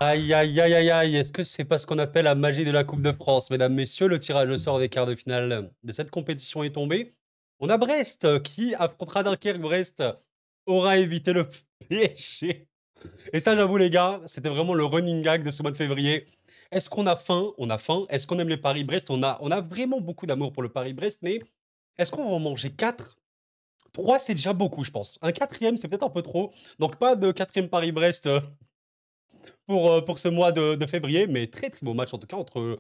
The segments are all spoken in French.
Aïe, aïe, aïe, aïe, aïe. Est-ce que c'est pas ce qu'on appelle la magie de la Coupe de France? Mesdames, messieurs, le tirage au sort des quarts de finale de cette compétition est tombé. On a Brest qui affrontera Dunkerque. Brest aura évité le PSG. Et ça, j'avoue, les gars, c'était vraiment le running gag de ce mois de février. Est-ce qu'on a faim? On a faim. Est-ce qu'on aime les Paris-Brest? On a vraiment beaucoup d'amour pour le Paris-Brest, mais est-ce qu'on va en manger 4? 3, c'est déjà beaucoup, je pense. Un quatrième, c'est peut-être un peu trop. Donc, pas de quatrième Paris-Brest pour ce mois de février, mais très très beau match en tout cas entre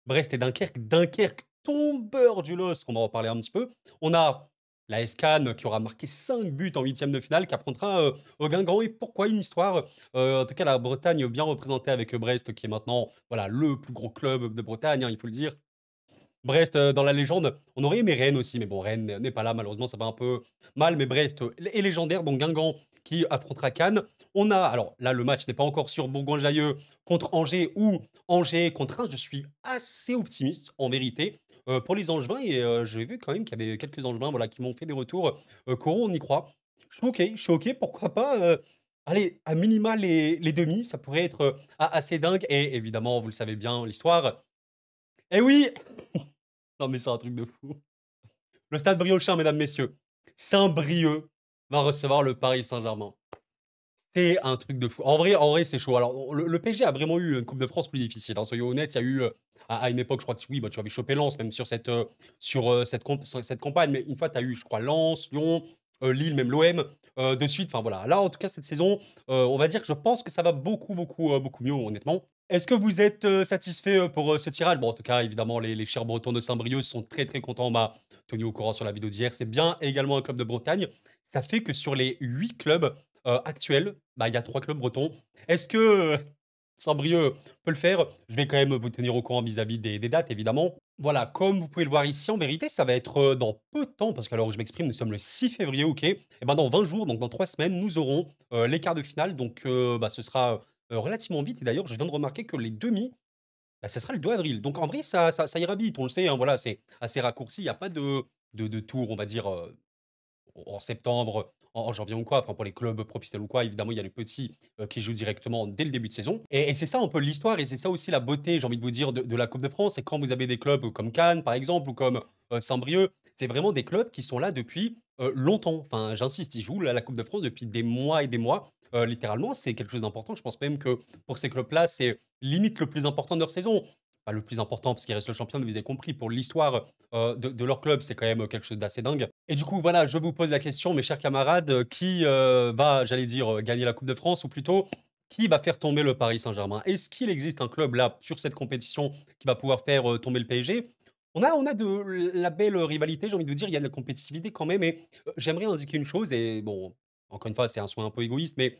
Brest et Dunkerque. Dunkerque, tombeur du LOSC, on va en parler un petit peu. On a la SCAN qui aura marqué 5 buts en huitième de finale, qui affrontera au Guingamp. Et pourquoi une histoire en tout cas, la Bretagne bien représentée avec Brest, qui est maintenant voilà, le plus gros club de Bretagne, hein, il faut le dire. Brest, dans la légende. On aurait aimé Rennes aussi, mais bon, Rennes n'est pas là, malheureusement, ça va un peu mal. Mais Brest est légendaire, donc Guingamp qui affrontera Cannes. On a, alors là, le match n'est pas encore sur Bourgoin-Jallieu contre Angers ou Angers contre Reims. Je suis assez optimiste, en vérité, pour les Angevins. Et j'ai vu quand même qu'il y avait quelques Angevins voilà, qui m'ont fait des retours. Coron, on y croit. Je suis OK, pourquoi pas allez, à minima, les demi, ça pourrait être assez dingue. Et évidemment, vous le savez bien, l'histoire. Eh oui, non, mais c'est un truc de fou. Le Stade Briochin, mesdames, messieurs. Saint-Brieuc va recevoir le Paris Saint-Germain. C'est un truc de fou. En vrai, c'est chaud. Alors, le PSG a vraiment eu une Coupe de France plus difficile, hein, soyons honnêtes. Il y a eu, à une époque, je crois que oui, bah, tu avais chopé Lens, même sur cette campagne. Mais une fois, tu as eu, je crois, Lens, Lyon, Lille, même l'OM, de suite. Enfin, voilà. Là, en tout cas, cette saison, on va dire que je pense que ça va beaucoup, beaucoup, beaucoup mieux, honnêtement. Est-ce que vous êtes satisfait pour ce tirage? Bon, en tout cas, évidemment, les chers Bretons de Saint-Brieuc sont très, très contents. On m'a tenu au courant sur la vidéo d'hier. C'est bien également un club de Bretagne. Ça fait que sur les 8 clubs actuels, bah, il y a 3 clubs bretons. Est-ce que Saint-Brieuc peut le faire? Je vais quand même vous tenir au courant vis-à-vis des dates, évidemment. Voilà, comme vous pouvez le voir ici, en vérité, ça va être dans peu de temps, parce qu'à l'heure où je m'exprime, nous sommes le 6 février, ok? Et ben dans 20 jours, donc dans 3 semaines, nous aurons les quarts de finale. Donc bah, ce sera relativement vite. Et d'ailleurs, je viens de remarquer que les demi, bah, ça sera le 2 avril. Donc en vrai, ça ira vite, on le sait, hein, voilà, c'est assez raccourci. Il n'y a pas de tour, on va dire, en septembre, en janvier ou quoi, enfin pour les clubs professionnels ou quoi, évidemment, il y a les petits qui jouent directement dès le début de saison. Et c'est ça un peu l'histoire, et c'est ça aussi la beauté, j'ai envie de vous dire, de la Coupe de France. C'est quand vous avez des clubs comme Cannes, par exemple, ou comme Saint-Brieuc, c'est vraiment des clubs qui sont là depuis longtemps. Enfin, j'insiste, ils jouent la Coupe de France depuis des mois et des mois. Littéralement, c'est quelque chose d'important. Je pense même que pour ces clubs-là, c'est limite le plus important de leur saison. Pas le plus important parce qu'ils restent le champion, vous avez compris, pour l'histoire de leur club, c'est quand même quelque chose d'assez dingue. Et du coup, voilà, je vous pose la question, mes chers camarades, qui va, j'allais dire, gagner la Coupe de France, ou plutôt, qui va faire tomber le Paris Saint-Germain? Est-ce qu'il existe un club là, sur cette compétition, qui va pouvoir faire tomber le PSG? On a de la belle rivalité, j'ai envie de vous dire, il y a de la compétitivité quand même, et j'aimerais indiquer une chose, et bon, encore une fois, c'est un souhait un peu égoïste, mais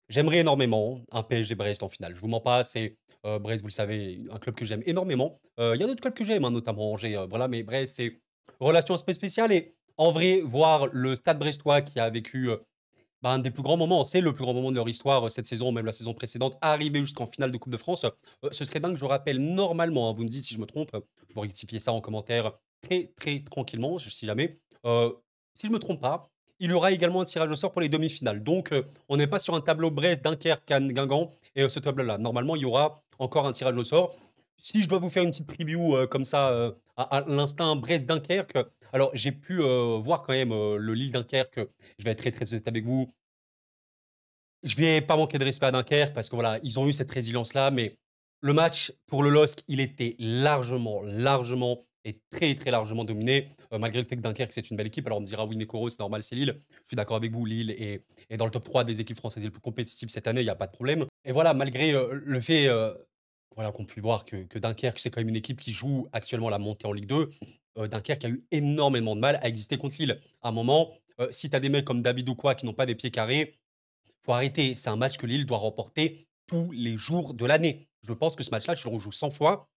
j'aimerais énormément un PSG-Brest en finale. Je vous mens pas, c'est Brest, vous le savez, un club que j'aime énormément. Il y a d'autres clubs que j'aime, hein, notamment Angers, voilà, mais Brest, c'est relation un peu spéciale. Et en vrai, voir le Stade brestois qui a vécu bah, un des plus grands moments, c'est le plus grand moment de leur histoire cette saison, même la saison précédente, arriver jusqu'en finale de Coupe de France, ce serait dingue. Je rappelle normalement, hein, vous me dites si je me trompe, vous rectifiez ça en commentaire très très tranquillement, si jamais. Si je me trompe pas, il y aura également un tirage au sort pour les demi-finales. Donc, on n'est pas sur un tableau Brest, Dunkerque, Cannes, Guingamp et ce tableau-là. Normalement, il y aura encore un tirage au sort. Si je dois vous faire une petite preview comme ça, à l'instinct Brest-Dunkerque, alors j'ai pu voir quand même le Lille-Dunkerque. Je vais être très très honnête avec vous. Je vais pas manquer de respect à Dunkerque parce que voilà, ils ont eu cette résilience-là, mais le match pour le LOSC, il était largement, largement et très, très largement dominé, malgré le fait que Dunkerque, c'est une belle équipe. Alors on me dira: «Oui, Nekoro, c'est normal, c'est Lille». Je suis d'accord avec vous, Lille est dans le top 3 des équipes françaises les plus compétitives cette année, il y a pas de problème. Et voilà, malgré, le fait, voilà, qu'on puisse voir que Dunkerque, c'est quand même une équipe qui joue actuellement la montée en Ligue 2, Dunkerque a eu énormément de mal à exister contre Lille. À un moment, si tu as des mecs comme David ou quoi qui n'ont pas des pieds carrés, faut arrêter. C'est un match que Lille doit remporter tous les jours de l'année. Je pense que ce match-là, tu le rejoues 100 fois,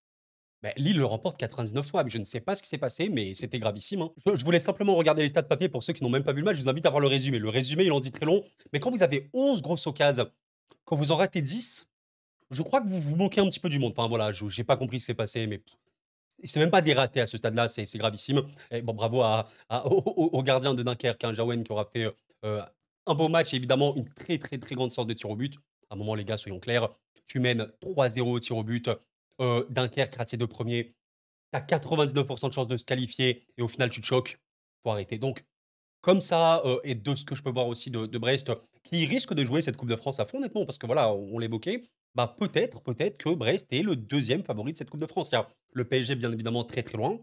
beh, Lille le remporte 99 fois. Mais je ne sais pas ce qui s'est passé, mais c'était gravissime, hein. Je vous laisse simplement regarder les stats papier pour ceux qui n'ont même pas vu le match. Je vous invite à voir le résumé. Le résumé, il en dit très long. Mais quand vous avez 11 grosses occasions, quand vous en ratez 10, je crois que vous manquez un petit peu du monde. Enfin voilà, je j'ai pas compris ce qui s'est passé, mais c'est même pas des ratés à ce stade-là, c'est gravissime. Et bon, bravo au gardien de Dunkerque, hein, Jawen, qui aura fait un beau match et évidemment une très, très, très grande sorte de tir au but. À un moment, les gars, soyons clairs. tu mènes 3-0 au tir au but, Dunkerque rate ses 2 premiers, tu as 99 de chances de se qualifier et au final tu te choques, faut arrêter. Donc comme ça, et de ce que je peux voir aussi de Brest, qui risque de jouer cette coupe de France à fond honnêtement parce que voilà, on l'évoquait, bah, peut-être que Brest est le deuxième favori de cette coupe de France. Il y a le PSG bien évidemment très, très loin,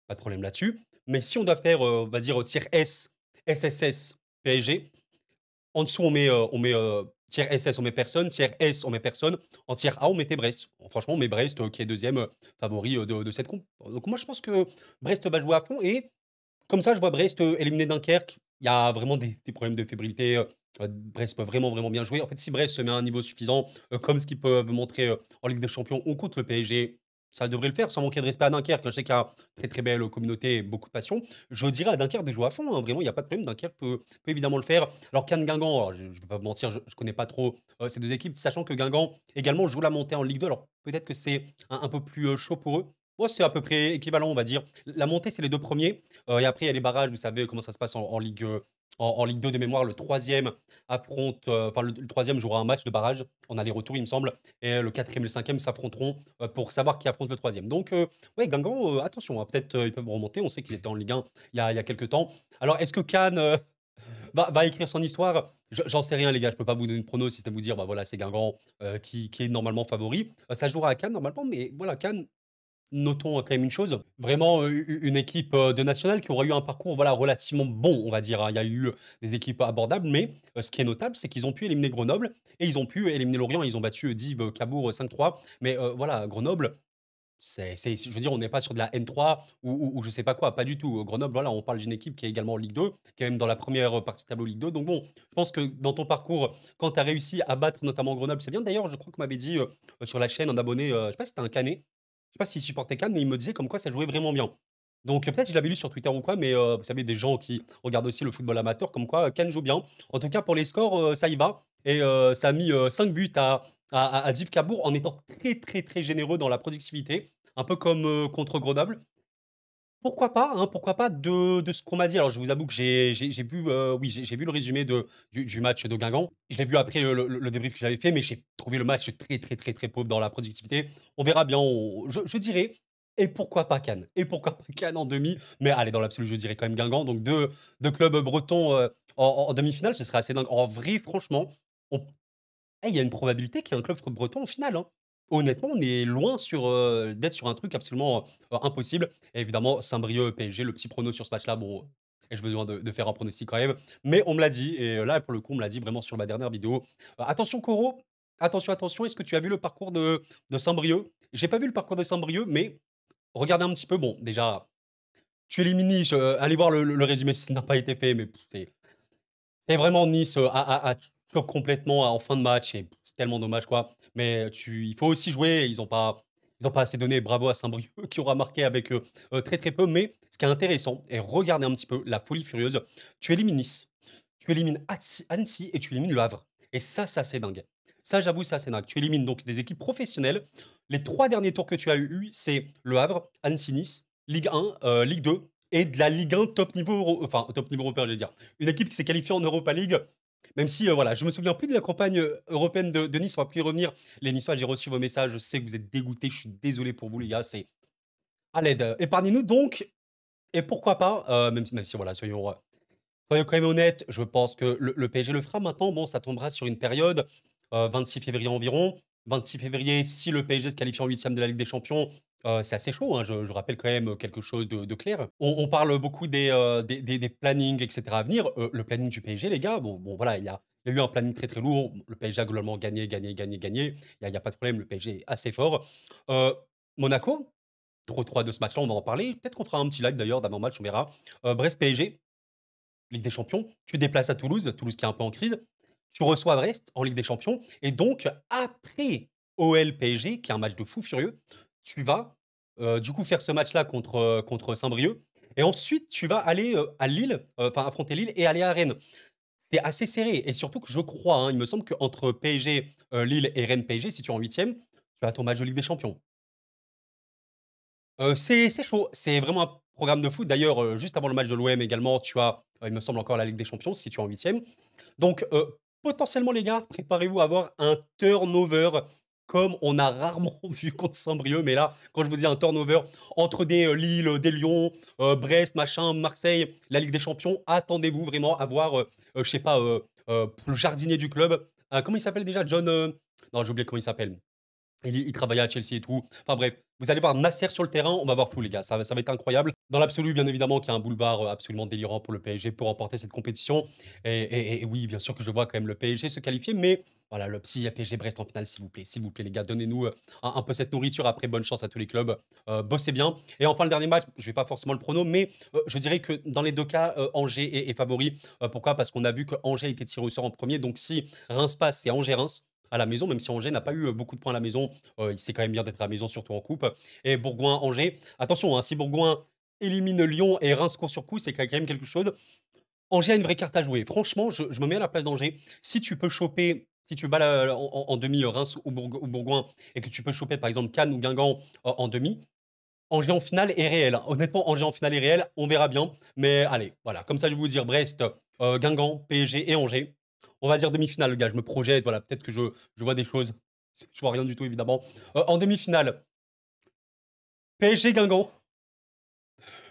pas de problème là-dessus. Mais si on doit faire, on va dire, tiers S, SSS, PSG, en dessous on met tiers SS, on met personne, tiers S, on met personne. En tiers A, on mettait Brest. Bon, franchement, on met Brest, qui est deuxième favori, de cette coupe. Donc moi, je pense que Brest va jouer à fond et comme ça, je vois Brest, éliminer Dunkerque. Il y a vraiment des problèmes de fébrilité, Brest peut vraiment, vraiment bien jouer. En fait, si Brest se met à un niveau suffisant, comme ce qu'ils peuvent montrer, en Ligue des Champions ou contre le PSG, ça devrait le faire sans manquer de respect à Dunkerque, hein. Je sais qu'il y a une très, très belle communauté et beaucoup de passion. Je dirais à Dunkerque de jouer à fond, hein, vraiment, il y a pas de problème. Dunkerque peut évidemment le faire. Alors Cannes Guingamp, alors je ne vais pas vous mentir, je connais pas trop, ces 2 équipes, sachant que Guingamp également joue la montée en Ligue 2. Alors peut-être que c'est un peu plus, chaud pour eux. Moi, c'est à peu près équivalent, on va dire. La montée, c'est les 2 premiers. Et après, il y a les barrages, vous savez comment ça se passe en Ligue, en Ligue 2 de mémoire. Le troisième affronte, enfin le 3e jouera un match de barrage en aller-retour, il me semble. Et le quatrième et le cinquième s'affronteront pour savoir qui affronte le troisième. Donc, ouais, Guingamp, attention, hein, peut-être ils peuvent remonter. On sait qu'ils étaient en Ligue 1 il y a quelques temps. Alors, est-ce que Cannes va écrire son histoire? J'en sais rien, les gars. Je peux pas vous donner de prono, si c'est vous dire, bah voilà, c'est Guingamp qui est normalement favori. Ça jouera à Cannes normalement, mais voilà, Cannes, notons quand même une chose, vraiment, une équipe, de nationale qui aura eu un parcours, voilà, relativement bon, on va dire, hein. Il y a eu, des équipes abordables, mais, ce qui est notable, c'est qu'ils ont pu éliminer Grenoble et ils ont pu éliminer Lorient. Ils ont battu, Dives, Cabourg, 5-3. Mais, voilà, Grenoble, c'est je veux dire, on n'est pas sur de la N3 ou je sais pas quoi, pas du tout. Grenoble, voilà, on parle d'une équipe qui est également en Ligue 2, qui est même dans la première partie de tableau Ligue 2. Donc bon, je pense que dans ton parcours, quand tu as réussi à battre notamment Grenoble, c'est bien. D'ailleurs, je crois qu'on m'avait dit, sur la chaîne, un abonné, je sais pas si c'était un Canet, je sais pas s'il supportait Cannes, mais il me disait comme quoi ça jouait vraiment bien. Donc peut-être je l'avais lu sur Twitter ou quoi, mais vous savez, des gens qui regardent aussi le football amateur, comme quoi Cannes joue bien. En tout cas, pour les scores, ça y va. Et ça a mis 5 buts à Div Cabourg en étant très, très, très généreux dans la productivité, un peu comme contre Grenoble. Pourquoi pas, hein, pourquoi pas de ce qu'on m'a dit. Alors je vous avoue que j'ai vu, oui, j'ai vu le résumé du match de Guingamp. Je l'ai vu après le débrief que j'avais fait, mais j'ai trouvé le match très, très, très, très pauvre dans la productivité. On verra bien, je dirais et pourquoi pas Cannes? Et pourquoi pas Cannes en demi? Mais allez, dans l'absolu, je dirais quand même Guingamp. Donc deux clubs bretons, en demi-finale, ce serait assez dingue. En vrai, franchement, on il y a une probabilité qu'il y ait un club breton en finale, hein. Honnêtement, on est loin d'être sur un truc absolument, impossible. Et évidemment, Saint-Brieuc, PSG, le petit prono sur ce match-là, bon, ai-je besoin de faire un pronostic quand même? Mais on me l'a dit et là, pour le coup, on me l'a dit vraiment sur ma dernière vidéo. Attention Coro, attention, attention, est-ce que tu as vu le parcours de Saint-Brieuc? J'ai pas vu le parcours de Saint-Brieuc, mais regardez un petit peu. Bon, déjà, tu élimines Nice, allez voir le résumé si ça n'a pas été fait, mais c'est vraiment Nice, à choc complètement en fin de match et c'est tellement dommage, quoi. Mais il faut aussi jouer, ils ont pas assez donné. Bravo à Saint-Brieuc qui aura marqué avec, très, très peu. Mais ce qui est intéressant et regardez un petit peu la folie furieuse, tu élimines Nice, tu élimines Annecy et tu élimines Le Havre et ça, c'est dingue. Ça, j'avoue, ça, c'est dingue. Tu élimines donc des équipes professionnelles. Les 3 derniers tours que tu as eu, c'est Le Havre, Annecy, Nice, Ligue 1, Ligue 2 et de la Ligue 1 top niveau enfin top niveau européen, j'allais dire. Une équipe qui s'est qualifiée en Europa League, même si, voilà, je me souviens plus de la campagne, européenne de Nice, on va plus y revenir. Les Niçois, j'ai reçu vos messages, je sais que vous êtes dégoûtés, je suis désolé pour vous les gars, c'est à l'aide. Épargnez-nous donc et pourquoi pas, même si voilà, soyons quand même honnêtes, je pense que le PSG le fera. Maintenant, bon, ça tombera sur une période, 26 février environ. 26 février, si le PSG se qualifie en huitième de la Ligue des Champions, c'est assez chaud, hein. Je rappelle quand même quelque chose de clair. On parle beaucoup des plannings et cetera à venir. Le planning du PSG, les gars, bon voilà, il y a eu un planning très, très lourd. Le PSG a globalement gagné, gagné, gagné, gagné. Il y a pas de problème, le PSG est assez fort. Heu, Monaco, trop 3 de ce match-là, on va en parler. Peut-être qu'on fera un petit live d'ailleurs d'avant-match, on verra. Brest-PSG, Ligue des Champions, tu déplaces à Toulouse, Toulouse qui est un peu en crise, tu reçois Brest en Ligue des Champions et donc après OL-PSG, qui est un match de fou furieux, tu vas, du coup faire ce match-là contre Saint-Brieuc et ensuite tu vas aller, à Lille, enfin affronter Lille et aller à Rennes. C'est assez serré et surtout que je crois, hein, il me semble qu'entre PSG, Lille et Rennes-PSG, si tu es en 8e, tu as ton match de Ligue des Champions. C'est chaud, c'est vraiment un programme de foot. D'ailleurs, juste avant le match de l'OM également, tu as, il me semble encore la Ligue des Champions si tu es en 8e. Donc, potentiellement les gars, préparez-vous à avoir un turnover comme on a rarement vu contre Saint-Brieuc. Mais là, quand je vous dis un turnover entre des Lille, des Lyon, Brest, machin, Marseille, la Ligue des Champions, attendez-vous vraiment à voir, je sais pas, le jardinier du club. Comment il s'appelle déjà? John. Non, j'ai oublié comment il s'appelle. Il travaillait à Chelsea et tout. Enfin bref, vous allez voir Nasser sur le terrain, on va voir tout les gars, ça va être incroyable. Dans l'absolu, bien évidemment qu'il y a un boulevard, absolument délirant pour le PSG pour remporter cette compétition et oui, bien sûr que je vois quand même le PSG se qualifier, mais voilà, le petit PSG Brest en finale, s'il vous plaît les gars, donnez-nous, un peu cette nourriture. Après, bonne chance à tous les clubs, bossez bien et enfin le dernier match, je vais pas forcément le prono, mais je dirais que dans les 2 cas, Angers est favori. Pourquoi? Parce qu'on a vu que Angers a été tiré au sort en premier. Donc si Reims passe, c'est Angers-Reims à la maison, même si Angers n'a pas eu beaucoup de points à la maison. Il sait quand même bien d'être à la maison, surtout en coupe. Et Bourgoin-Angers, attention, hein, si Bourgoin élimine Lyon et Reims coup sur coup, c'est quand même quelque chose. Angers a une vraie carte à jouer. Franchement, je me mets à la place d'Angers. Si tu peux choper, si tu bats en demi Reims ou Bourgoin et que tu peux choper par exemple Cannes ou Guingamp en demi, Angers en finale est réel, hein. Honnêtement, Angers en finale est réel, on verra bien. Mais allez, voilà, comme ça, je vais vous dire Brest, Guingamp, PSG et Angers. On va dire demi-finale, le gars, je me projette, voilà, peut-être que je vois des choses. Je vois rien du tout, évidemment. En demi-finale, PSG Guingamp.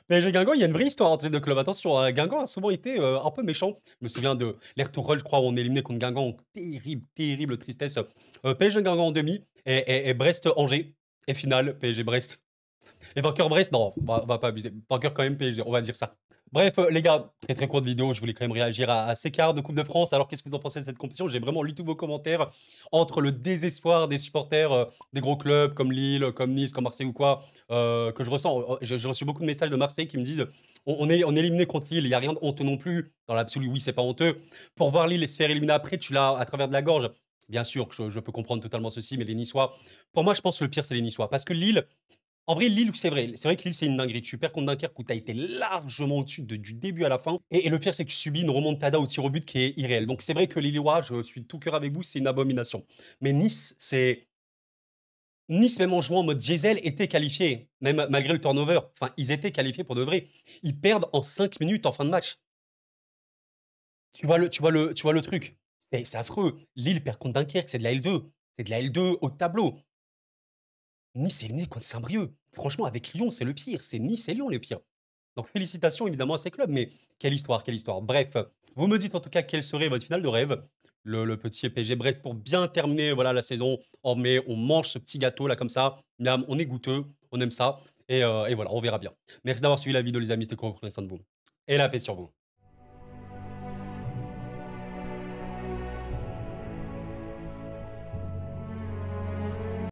PSG Guingamp, il y a une vraie histoire entre les deux clubs. Attention, hein, Guingamp a souvent été un peu méchant. Je me souviens de l'Air Tourelle, je crois, où on est éliminé contre Guingamp. Terrible, terrible tristesse. PSG Guingamp en demi et Brest Angers. Et finale, PSG Brest. Et vainqueur Brest, non, on va pas abuser. Vainqueur quand même PSG, on va dire ça. Bref, les gars, très très courte vidéo, je voulais quand même réagir à ces quarts de Coupe de France. Alors, qu'est-ce que vous en pensez de cette compétition? J'ai vraiment lu tous vos commentaires entre le désespoir des supporters des gros clubs comme Lille, comme Nice, comme Marseille ou quoi, que je ressens. J'ai reçu beaucoup de messages de Marseille qui me disent on est éliminé contre Lille, il n'y a rien de honteux non plus. Dans l'absolu, oui, c'est pas honteux. Pour voir Lille et se faire éliminer après, tu l'as à travers de la gorge. Bien sûr que je peux comprendre totalement ceci, mais les Niçois, pour moi, je pense que le pire, c'est les Niçois. Parce que Lille, en vrai, Lille, c'est vrai que Lille, c'est une dinguerie. Tu perds contre Dunkerque où tu as été largement au-dessus du début à la fin. Et le pire, c'est que tu subis une remontada au tir au but qui est irréelle. Donc, c'est vrai que les Lillois, je suis de tout cœur avec vous, c'est une abomination. Mais Nice, c'est. Nice, même en jouant en mode diesel, était qualifié, même malgré le turnover. Enfin, ils étaient qualifiés pour de vrai. Ils perdent en 5 minutes en fin de match. Tu vois le truc. C'est affreux. Lille perd contre Dunkerque, c'est de la L2. C'est de la L2 au tableau. Nice est éliminé contre Saint-Brieuc. Franchement, avec Lyon, c'est le pire. C'est Nice et Lyon les pires. Donc félicitations évidemment à ces clubs, mais quelle histoire, quelle histoire. Bref, vous me dites en tout cas quelle serait votre finale de rêve. Le petit PSG Brest pour bien terminer voilà, la saison en mai. On mange ce petit gâteau là comme ça. Miam, on est goûteux, on aime ça. Et voilà, on verra bien. Merci d'avoir suivi la vidéo les amis, c'était cool, prenez soin de vous. Et la paix sur vous.